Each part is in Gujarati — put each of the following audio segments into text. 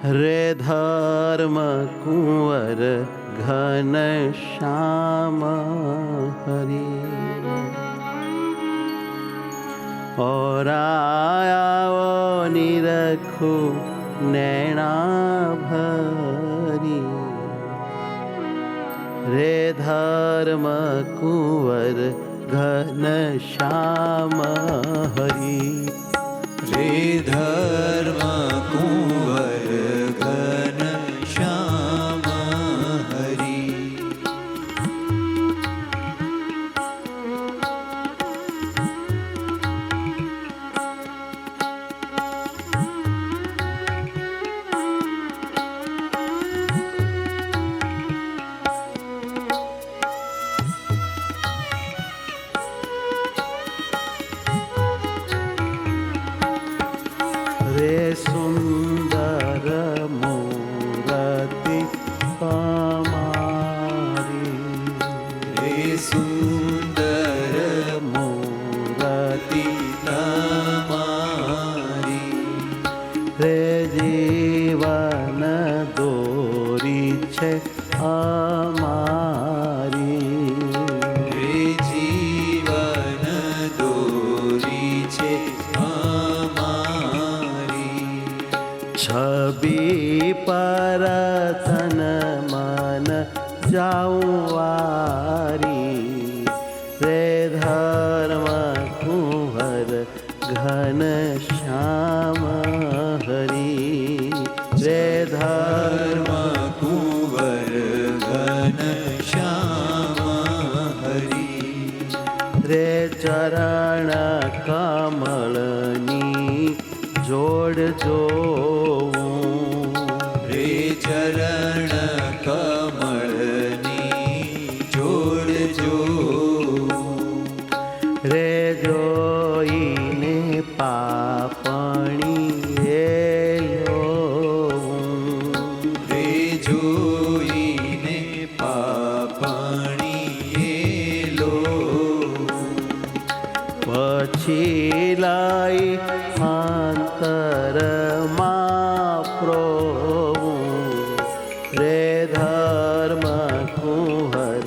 रे धर्म कुंवर घन श्याम हरि। और आया निरखो नैना भरी। रे धर्म कुंवर घन श्याम हरि। रे धर्म कुंवर घन श्याम हरि। रे सुंदर मूरति हमारी। रे सुंदर मूरति हमारी। रे जीवन दोरी छे हमारी। रे जीवन दोरी छे हमारी। छवि पर तन मन जाऊवारी। रे धर्म कुंवर घन श्याम हरि। रे धर्म कुंवर घन श्याम हरि। रे चरण कमलनी जोड़ जोऊं। रे चरण कमलनी जोड़ जोऊं। रे जोईने पापणी एलोऊं। रे जोईने पापणी एलोऊं। પછી लाई अंतर मा प्रोऊं। रे धर्म कुंवर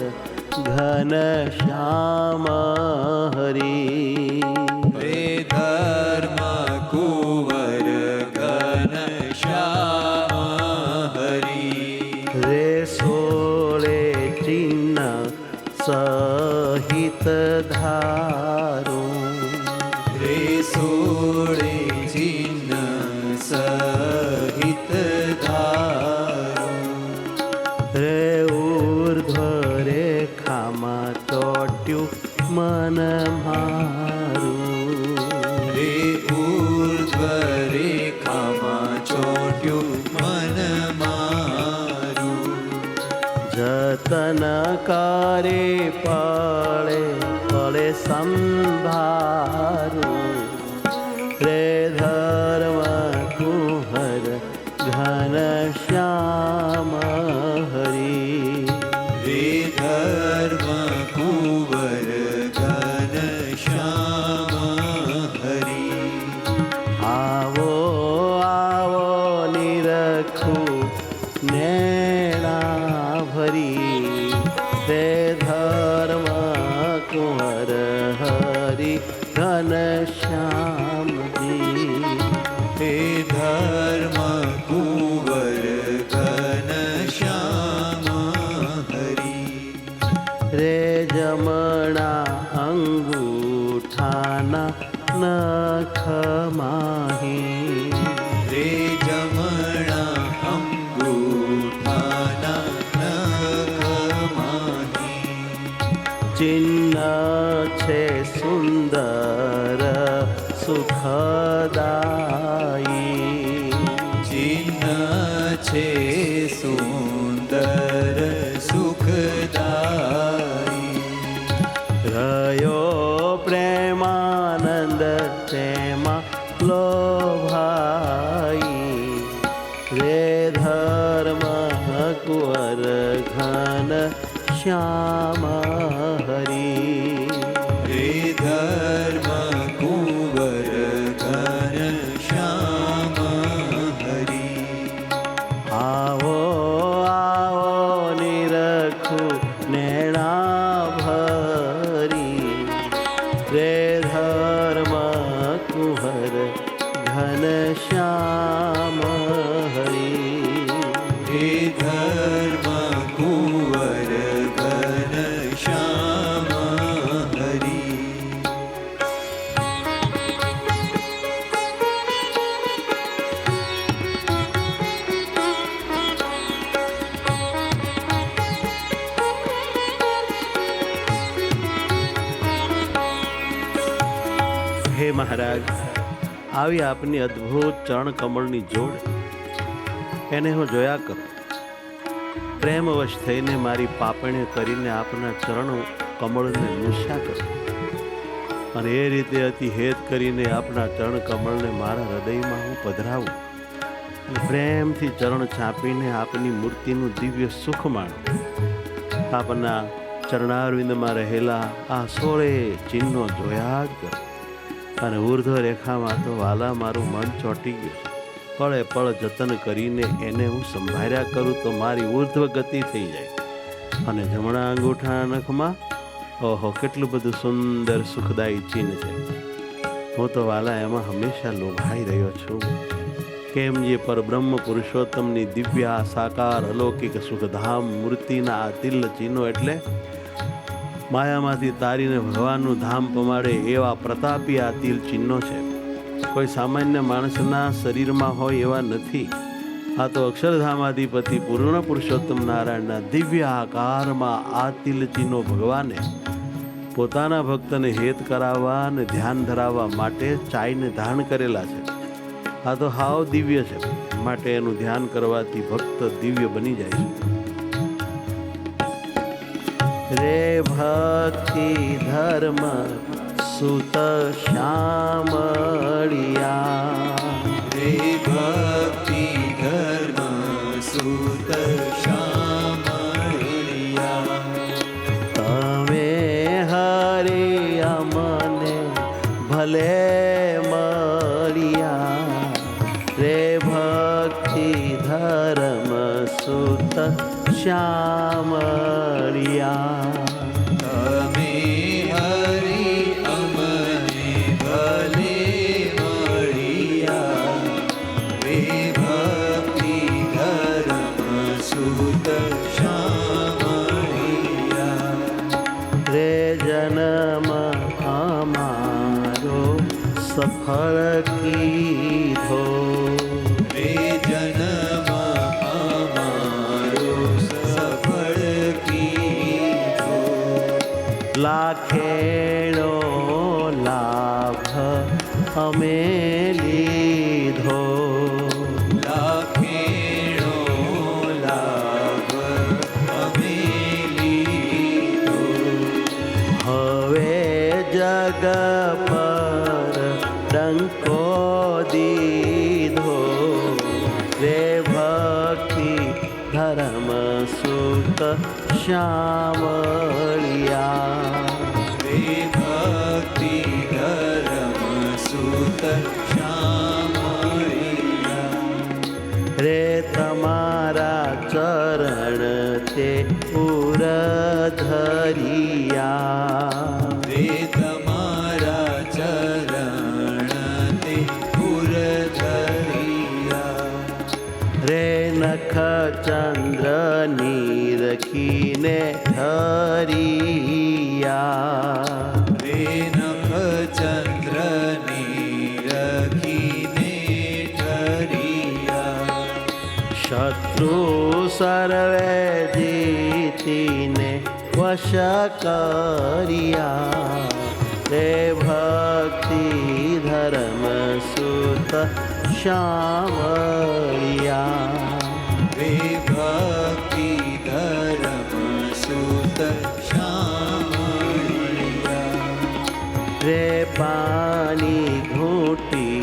घन श्याम हरि। रे धर्म कुंवर घन श्याम हरि। रे सोले चिन्ह सहित धारूं। रे सोळे चिन्ह सहित धारूं। रे ऊर्ध्व रेखामा ચોટ્યું मन मारूं। रे ऊर्ध्व रेखामा ચોટ્યું मन मारूं। जतन करे पळे पळे संभारूं। रे धर्म कुंवर घन श्याम हरि। रे धर्म कुंवर घन श्याम हरि। आवो आवो निरखो नैना भरी। रे धर्म कुंवर हरि घन श्याम जी। हे धर्म कुंवर घन श्याम हरि। रे जमणा अंगूठाना नख माही। रे जमणा अंगूठाना नख माही। चिन्ह छे सुंदर सुखदायी। चिन्ह छे सुंदर सुखदायी। रयो प्रेमानंद तेमा लोभाई। रे धर्म कुंवर घन श्याम हरि। रे धर्म कुंवर घन श्याम हरि। મહારાજ, આવી આપની અદ્ભુત ચરણ કમળની જોડ એને હું જોયા કરું. પ્રેમવશ થઈને મારી પાપણે કરીને આપના ચરણ કમળને મૂછ્યા કરું અને એ રીતે અતિ હેત કરીને આપના ચરણ કમળને મારા હૃદયમાં હું પધરાવું અને પ્રેમથી ચરણ ચાપીને આપની મૂર્તિનું દિવ્ય સુખ માણું. આપના ચરણારવિંદમાં રહેલા આ 16 ચિહ્નો જોયા જ કરું અને ઉર્ધ્વ રેખામાં તો વાલા મારું મન ચોંટી ગયું. પળે પળ જતન કરીને એને હું સંભાળ્યા કરું તો મારી ઉર્ધ્વ ગતિ થઈ જાય. અને જમણા અંગૂઠાના નખમાં ઓહો કેટલું બધું સુંદર સુખદાયી ચિહ્ન છે. હું તો વાલા એમાં હંમેશા લોભાઈ રહ્યો છું. કેમ જે પરબ્રહ્મ પુરુષોત્તમની દિવ્ય સાકાર અલૌકિક સુખધામ મૂર્તિના આ તિલ ચિહ્નો એટલે માયામાંથી તારીને ભગવાનનું ધામ પમાડે એવા પ્રતાપી આ તિલ ચિહ્નો છે. કોઈ સામાન્ય માણસના શરીરમાં હોય એવા નથી. આ તો અક્ષરધામાધિપતિ પૂર્ણ પુરુષોત્તમ નારાયણના દિવ્ય આકારમાં આ તિલ ચિહ્નો ભગવાને પોતાના ભક્તને હેત કરાવવા અને ધ્યાન ધરાવવા માટે ચાઈને ધારણ કરેલા છે. આ તો હાવ દિવ્ય છે, માટે એનું ધ્યાન કરવાથી ભક્ત દિવ્ય બની જાય છે. રે ભક્તિ ધર્મ સુત શ્યામળિયા, રે ભક્તિ ધર્મ સુત શ્યામળિયા, તમે હરે અમને ભલે મળ્યા. રે ભક્તિ ધર્મ સુત શ્યામળિયા, તમે હરિ અમને ભલે મળ્યા. રે ભક્તિ ધર્મ સુત શ્યામળિયા, રે જન્મ અમારો સફળ કીધો. રે જન્મ અમારો સફળ કીધો. લાખેણો લાભ અમે લીધો. લાખેણો લાભ અમે લીધો. હવે જગ પર ડંકો દીધો. રે ભક્તિ ધર્મ સુત શ્યામળિયા, રે ભક્તિ ધર્મ સુત શ્યામળિયા, રે તમારા ચરણ તે પુર ધરિયા. રે તમારા ચરણ તે પુર ધરિયા. રે નખ ચંદ્ર નીરખીને ધરિયા. રે નખ ચંદ્રની રખીને ઠરિયા. શત્રુ સર્વે જીતીને વશ કર્યા. રે ભક્તિ ધર્મ સુત શ્યામળિયા, રે ભક્તિ ધર્મ સુત શ્યામળિયા. રે પાણી ઘૂંટી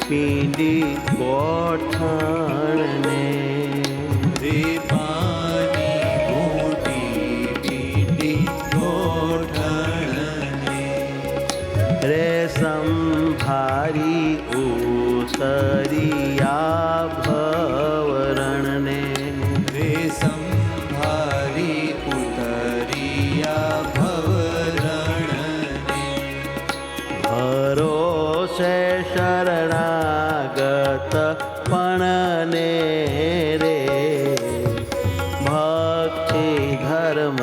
પીંડી ગોઠણને. રે પાણી ઘૂંટી પીંડી ગોઠણને. રે સંભારી ઉતરિયા ભવરણને. રે સંભારી ઉતરિયા ભવરણને. ભરોસે શરણાગત પણને. રે ભક્તિ ધર્મ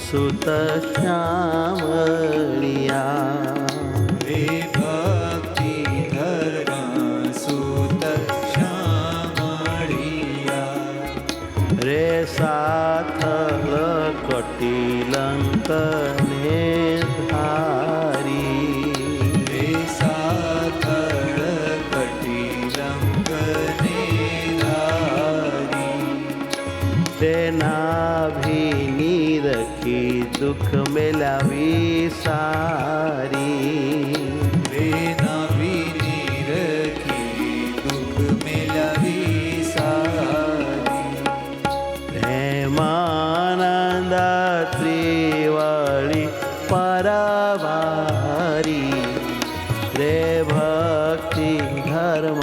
સુત શ્યામળિયા, રે ભક્તિ ધર્મ સુત શ્યામળિયા. રે સાથલ કટિલંક ને ધારી. રે સા રે નાભીની રખી દુઃખ મેલાવી સારી રે નાભીની રખી દુઃખ મેલાવી સારી પ્રેમાનંદ ત્રિવળી પરવારી રે ભક્તિ ધર્મ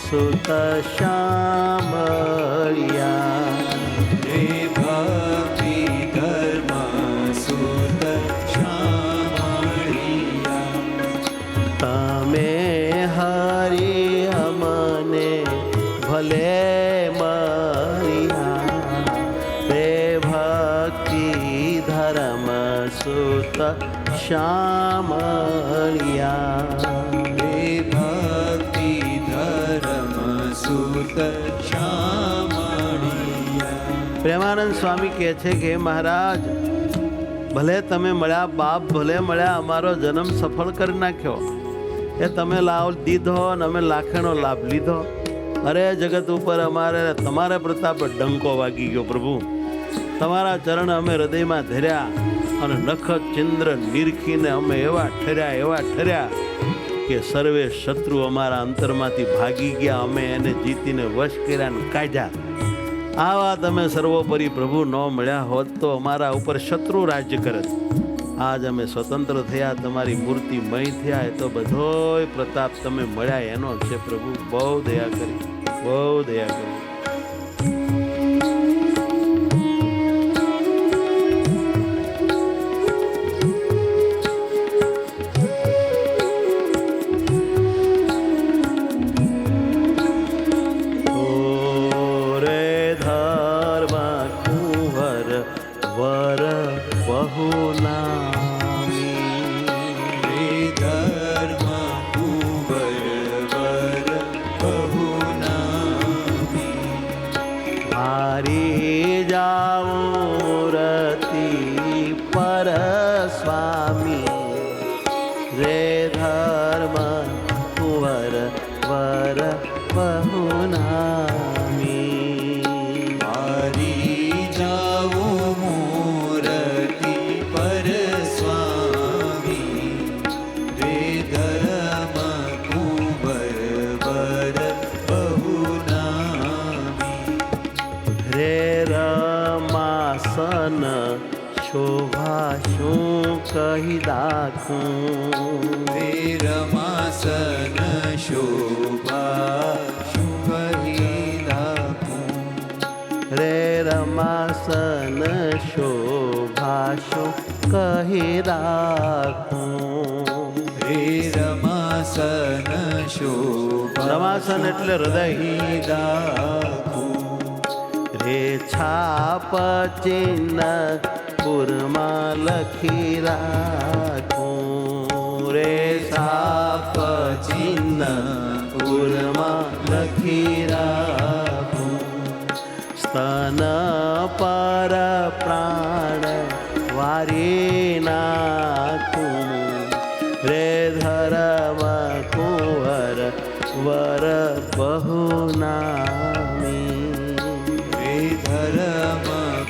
સુત શામળિયા રે ભક્તિ ધર્મ સુત શામળિયા તમે હરી અમને ભલે મરિયા રે ભક્તિ ધર્મ સુત શામળિયા રે ભક્તિ ધર્મ સુત શામળિયા પ્રેમાનંદ સ્વામી કહે છે કે મહારાજ ભલે તમે મળ્યા, બાપ ભલે મળ્યા, અમારો જન્મ સફળ કરી નાખ્યો. એ તમે લાવ દીધો અને અમે લાખેનો લાભ લીધો. અરે જગત ઉપર અમારે તમારા પ્રતાપ ડંકો વાગી ગયો પ્રભુ. તમારા ચરણ અમે હૃદયમાં ધર્યા અને નખત ચંદ્ર નિરખીને અમે એવા ઠર્યા કે સર્વે શત્રુ અમારા અંતરમાંથી ભાગી ગયા. અમે એને જીતીને વશ કર્યા ને કાઢ્યા. આવા તમે સર્વોપરી પ્રભુ ન મળ્યા હોત તો અમારા ઉપર શત્રુ રાજ્ય કરત. આજ અમે સ્વતંત્ર થયા, તમારી મૂર્તિ મય થયા, એ તો બધોય પ્રતાપ તમે મળ્યા એનો છે પ્રભુ. બહુ દયા કરી, બહુ દયા કરી. વર બહુ નામી રે ધર્મ કુંવર વર બહુ નામી હારી જાઉં રતી પર સ્વામી રે ધર્મ કુંવર વર બહુ નામી હારી જાઉં મૂરતિ પર સ્વામી રે ધર્મ કુંવર વર બહુ નામી રે રમાસન શોભા શું કહી દાખું રે રમાસન શોભા શું કહી રાખું રે રમાસન શોભા શું કહી રાખું રે રમાસન શોભા રમાસન એટલે હૃદય. રાખું રે છાપ ચિહ્ન પુરમાં લખી રાખું રે છાપ ચિહ્ન પુરમાં લખી રાખું સ્તન પર પ્રાણ વારી નાખું રે ધર્મ કુંવર વર બહુ નામી રે ધર્મ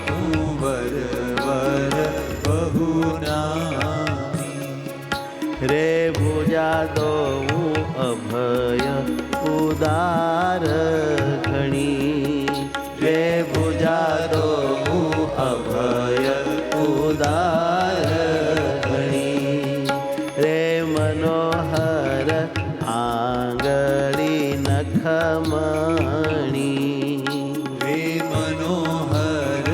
કુંવર વર બહુ નામી રે ભુજા દોઉં અભય ઉદાર ઘણી રે ભુજા દોઉં અભય ઉદાર ઘણી રે મનોહર આંગળી નખમણી રે મનોહર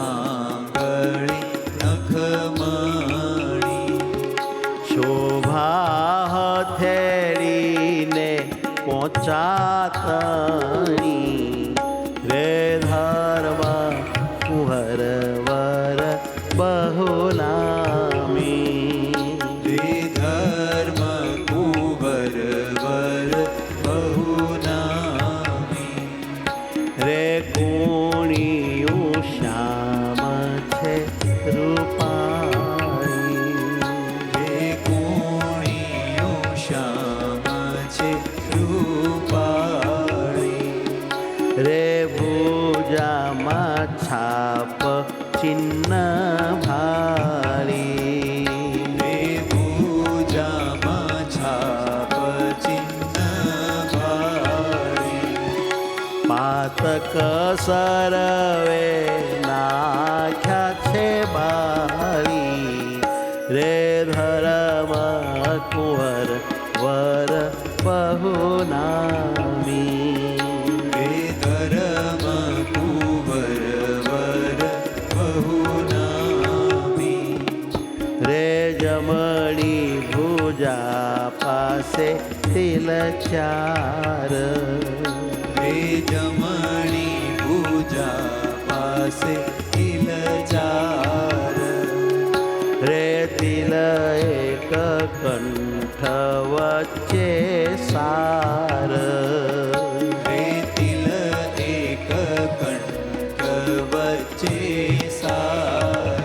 આંગળી નખમણી શોભા હથેળીને પહોંચાતણી રે ધર્મ કુંવર વર બહુ નામી રે ધર્મ કુંવર વર બહુ નામી રે કુણિયું શ્યામ છે રૂપાળી રે કુણિયો શ્યામ છે રૂપાળી છાપ ચિહ્ન ભારી, રે ભુજામાં છાપ ચિહ્ન ભારી, પાતક સરવે નાખ્યા છે બારી, રે ધર્મ કુંવર વર બહુ નામી, રે ધર્મ કુંવર વર બહુ નામી, રે જમણી ભુજા પાસે તિલ ચાર, રે જમણી ભુજા પાસે તિલ ચાર, રે તિલ એક કંઠ વચ્ચે સાર, રે તિલ એક કંઠ વચ્ચે સાર,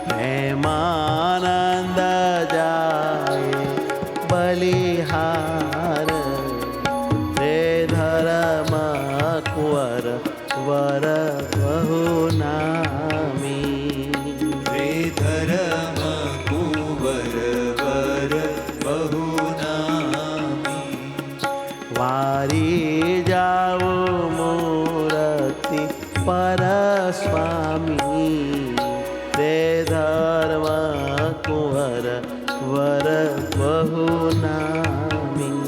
પ્રેમાનંદ જાય બલિહાર, રે ધર્મ કુંવર વર બહુ નામી, રે ધર્મ કુંવર વર બહુ નામી, વારી જાઓ મૂર્તિ પર સ્વામી, રે ધર્મ કુંવર વર બહુ નામી,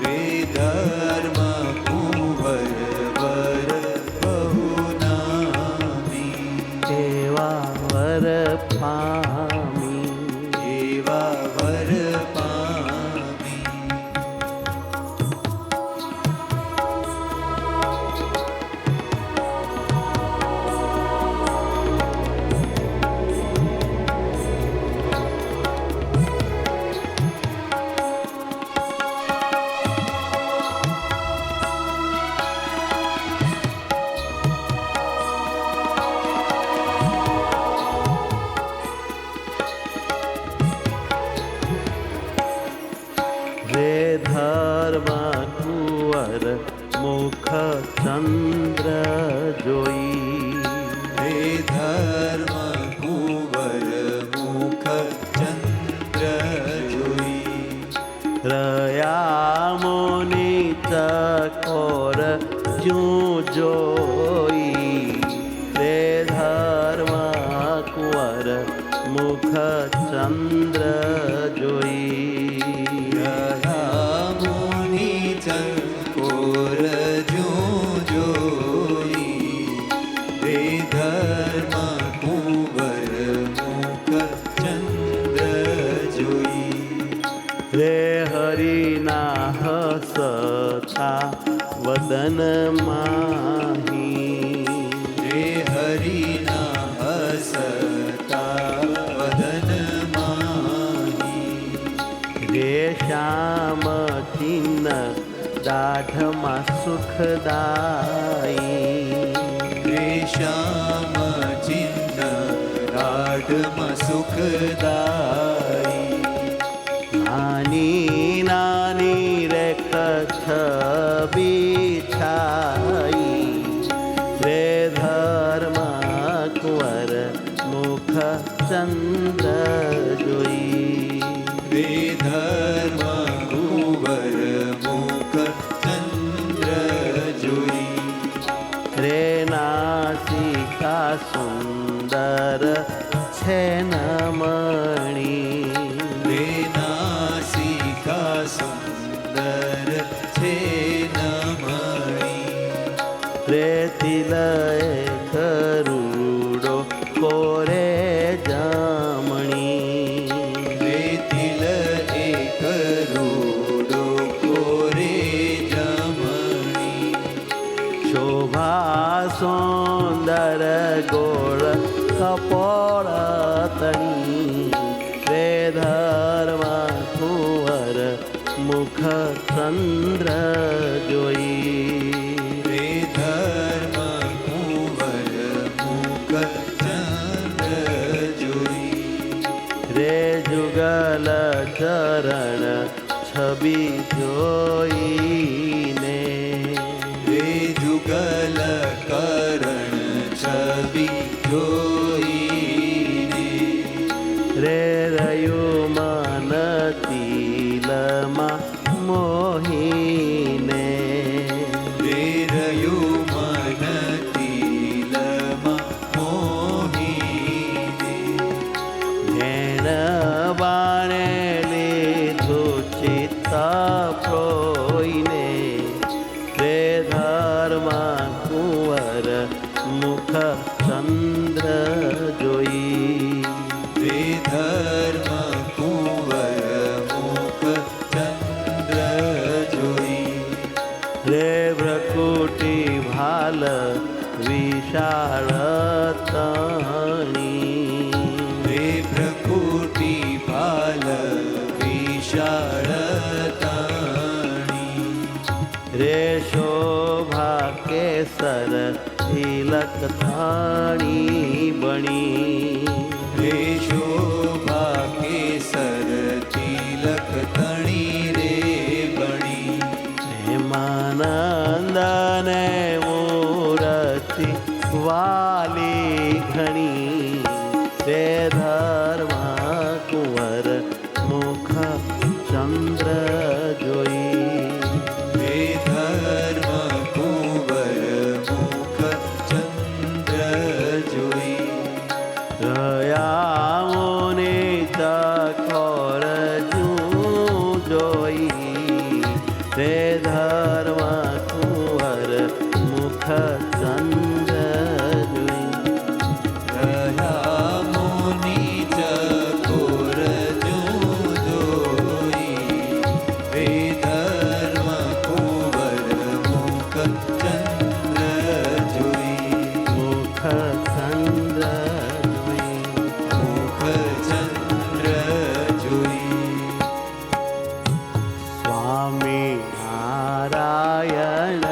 રે ધર્મ કુંવર વર બહુ નામી, એવા વર પામી, એવા વર પામી, રે ધર્મ કુંવર મુખ ચંદ્ર જોઈ, રે ધર્મ કુંવર મુખ ચંદ્ર જોઈ, રહ્યા મુનિ ચકોર જું જોઈ, રે ધર્મ કુંવર મુખ ચંદ્ર જોઈ, મુનિ ચકોર જો જોઈ, રે ધર્મ કુંવર મુખ ચંદ્ર જોઈ, રે હરિના હસતા વદન માહી, રે હરિના હસતા વદન માહી, રે શ્યામ ચિહ્ન દાઢમાં સુખદાયી, રે શ્યામ ચિહ્ન રાઢમાં સુખદાયી, નાની નાની રે કચ્છ બિછાઈ, રે ધર્મ કુંવર મુખ ચંદ્ર જોઈ, રે ધર્મ કુંવર મુખ ચંદ્ર જોઈ, રે નાસિકા સુંદર છે નમણી, રે નાસિકા સુંદર છે નમણી, રે તિલ કરુડો કોરે જમણી, રે તિલ એક રૂડો કોરે જમણી, શોભા સુંદર ગોળ કપોળ તણી, રે ધર્મ કુંવર મુખ ચંદ્ર જોઈ, રે ધર્મ કુંવર મુખ ચંદ્ર જોઈ, રે જુગલ ચરણ છબી જોઈને, રે જુગલ કર રે ભ્રકુટી ભાલ વિશાળ તણી રે પ્રકૃતિ ભાલ વિશાળ તાણી રે શોભા કેસર તિલક થાણી બણી રે શોભા કેસર તિલક તણી રે બણી હેમાનંદ ને મૂરતિ વાલી ઘણી તે ધર્મ કુંવર મુખ ચંદ્ર જોઈ હે ધર્મ કુંવર મુખ ચંદ્ર જોઈ રહ્યા મુનિ ચકોર જોઈ તે ધર્મ કુંવર મુખ ચંદ્ર જોઈ રહ્યા મુનિ ચકોર જોઈ હે ધર્મ કુંવર મુખ ચંદ્ર જોઈ મુખ ચંદ્ર જોઈ મુખ ચંદ્ર જોઈ સ્વામી નારાયણ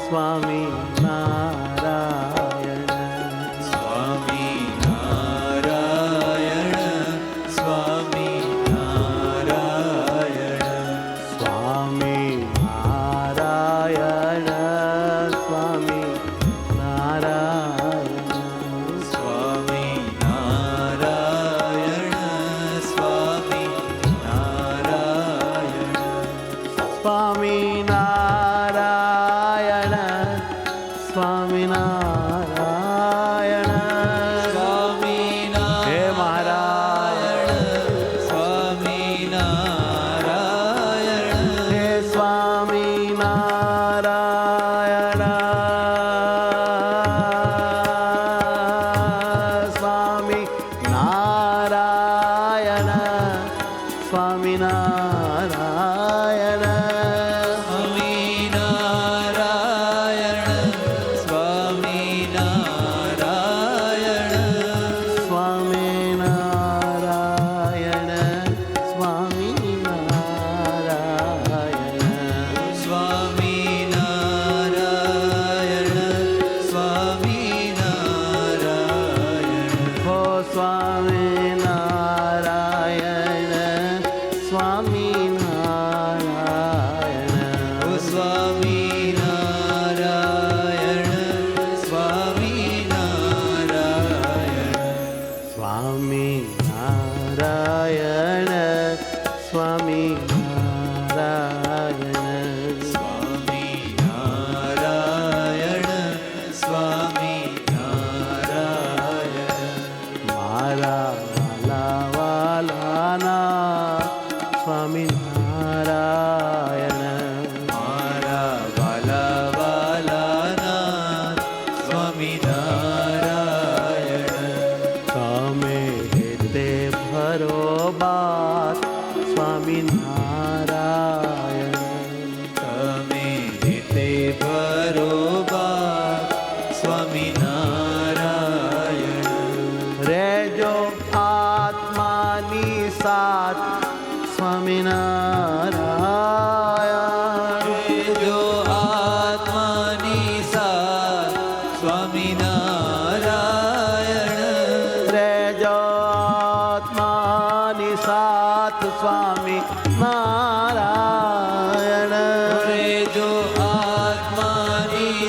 સ્વામી નારાયણ સ્વામી નારાયણ સ્વામી નારાયણ સ્વામી નારાયણ સ્વામી નારાયણ સ્વામી નારાયણ સ્વામી નારાયણ સ્વામી નારાયણ સ્વામી નારાયણ હે મહારાજ સ્વામી નારાયણ હે સ્વામી નારાયણ સ્વામી નારાયણ સ્વામી નારાયણ સ્વામી નારાયણ સ્વામી નારાયણ સ્વામી નારાયણ સ્વામી નારાયણ સ્વામી નારાયણ સ્વામી નારાયણ હો સ્વામી નારાયણ સ્વામી નારાયણ ઓ સ્વામી નારાયણ સ્વામી નારાયણ સ્વામી નારાયણ સ્વામી નારાયણ સ્વામી નારાયણ સ્વામી નારાયણ મારા વાલા વાલાના સ્વામી નારાયણ મારા વાલા વાલાના સ્વામી નારાયણ તમે હેતે ભરો બાત સ્વામી નારાયણ તમે હિતે બરોબર સ્વામી નારાયણ રેજો આત્માની સાથ સ્વામી નારાયણ જો આત્માની સાથ સ્વામી નારાયણ રેજો આત્માની સાથ સ્વામી નારાયણ રે જો આત્માની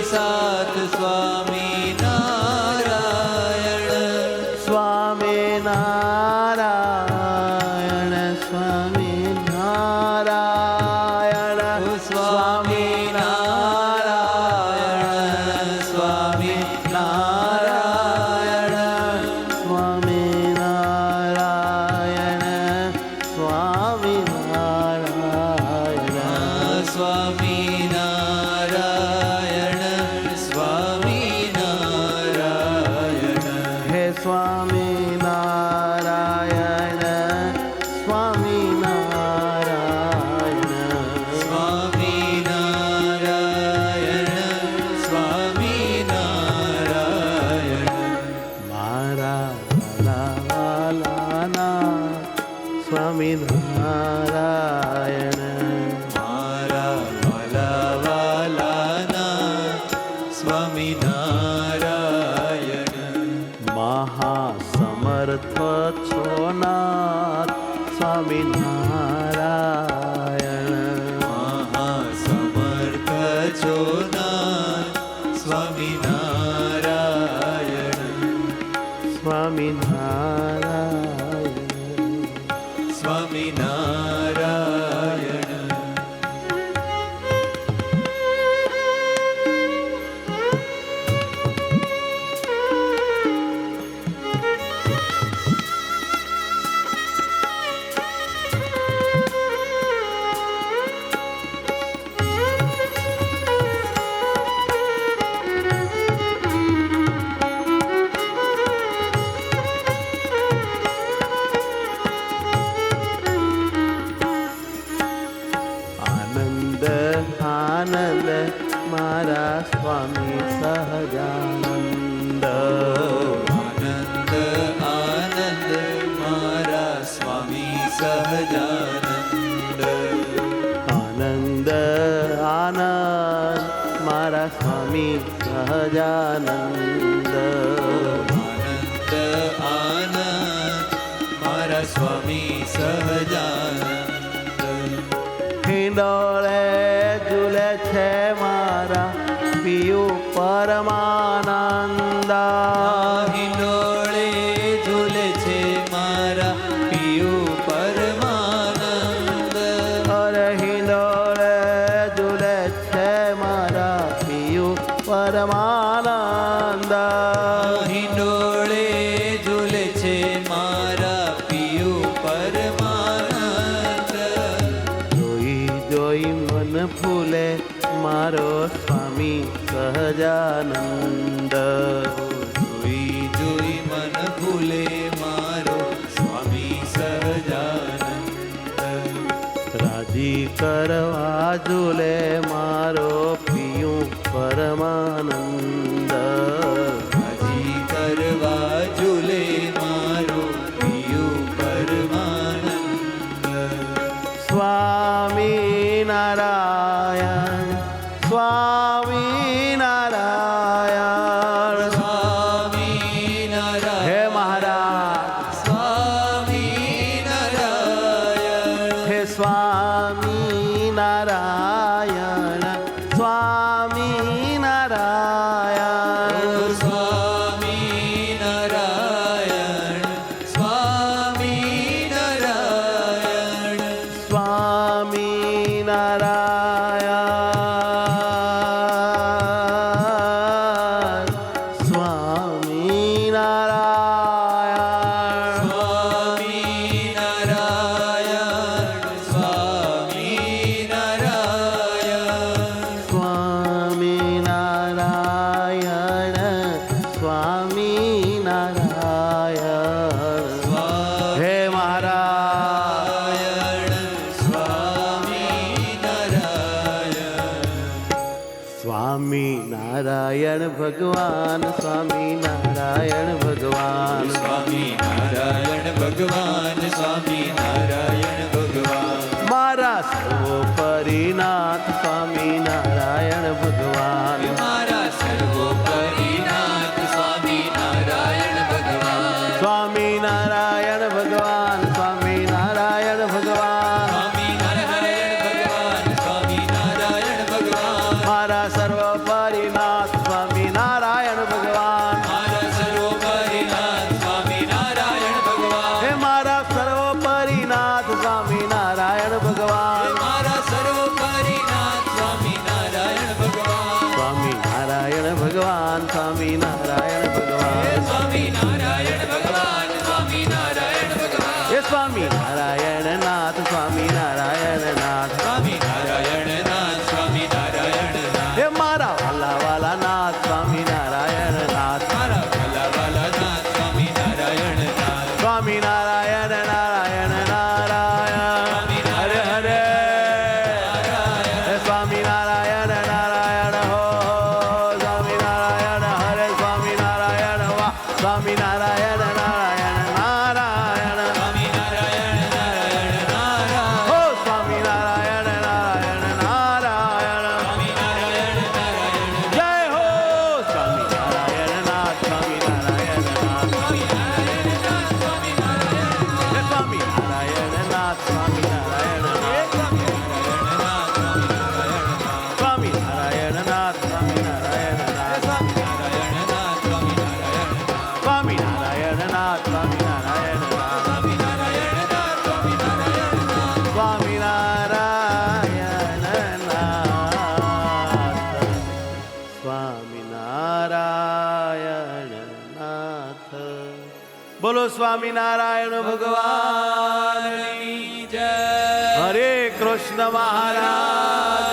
સ્વામિનારાયણ મહાસમર્થ છો નાથ સ્વામિનારાયણ મહાસમર્થ છો નાથ સ્વામિનારાયણ સ્વામિનારાયણ સ્વામિનારાયણ આનંદ મારા સ્વામી સહજાનંદ આનંદ આનંદ મારા સ્વામી સહજાનંદ આનંદ આનંદ મારા સ્વામી સહજાનંદ આનંદ આનંદ મારા સ્વામી સહજાનંદ હિંડોળે ઝૂલે છે મારા પિયું પરમાનંદ હિંડોળે ઝૂલે છે મારા પિયું પરમાનંદ અરે હિંડોળે ઝૂલે છે મારા પિયું પરમાનંદ હિંડોળે ઝૂલે છે મારા પિયું પરમાનંદ જોઈ જોઈ મન ફૂલે મારો સ્વામી સહજાનંદ જોઈ જોઈ મન ભૂલે મારો સ્વામી સહજાનંદ રાજી કરવા ઝૂલે મારો પિયું પરમાનંદ રાજી કરવા ઝૂલે મારો પિયું પરમાનંદ સ્વામી નારાયણ સ્વામી નારાયણ સ્વામી નારાયણ હે મહારાજ સ્વામી નારાયણ હે સ્વામી નારાયણ સ્વામી નારાયણ સ્વામી નારાયણ સ્વામી નારાયણ સ્વામી નારાયણ સ્વામી નારાયણ સ્વામી નારાયણ સ્વામી નારાયણ સ્વામી નારાયણ સ્વામી નારાયણ હે મહારાજ સ્વામી નારાયણ સ્વામી નારાયણ ભગવાન સ્વામી નારાયણ ભગવાન સ્વામી નારાયણ ભગવાન સ્વામી નારાયણ ભગવાન મારા સર્વોપરીનાથ સ્વામી નારાયણ ભગવાન મારા સર્વોપરીનાથ સ્વામી નારાયણ ભગવાન સ્વામી નારાયણ ભગવાન સ્વામી નારાયણ ભગવાન સ્વામી નારાયણ ભગવાન સ્વામી નારાયણ ભગવાન મારા સર્વોપરીનાથ સ્વામી નારાયણ ભગવાન મારા સર્વોપરીનાથ સ્વામી નારાયણ ભગવાન હે મારા સર્વોપરીનાથ સ્વામી નારાયણ ભગવાન મારા સર્વોપરીનાથ સ્વામી નારાયણ ભગવાન સ્વામી નારાયણ ભગવાન સ્વામી નારાયણ ભગવાન સ્વામી નારાયણ ભગવાન સ્વામી નારાયણ ભગવાન હે સ્વામી નારાયણ નાથ સ્વામી નારાયણ નાથ સ્વામી નારાયણ નાથ સ્વામી નારાયણ નાથ હે મારા વાલા વાલા નાથ સ્વામી નારાયણ નાથ મારા વાલા વાલા નાથ સ્વામી નારાયણ નાથ સ્વામી નારાયણ નારાયણ નારાયણ હરે હરે હે સ્વામી નારાયણ નારાયણ હો સ્વામી નારાયણ હરે સ્વામી નારાયણ વાહ સ્વામી નારાયણ બોલો સ્વામિનારાયણ ભગવાન ભગવાનની જય હરે કૃષ્ણ મહારાજ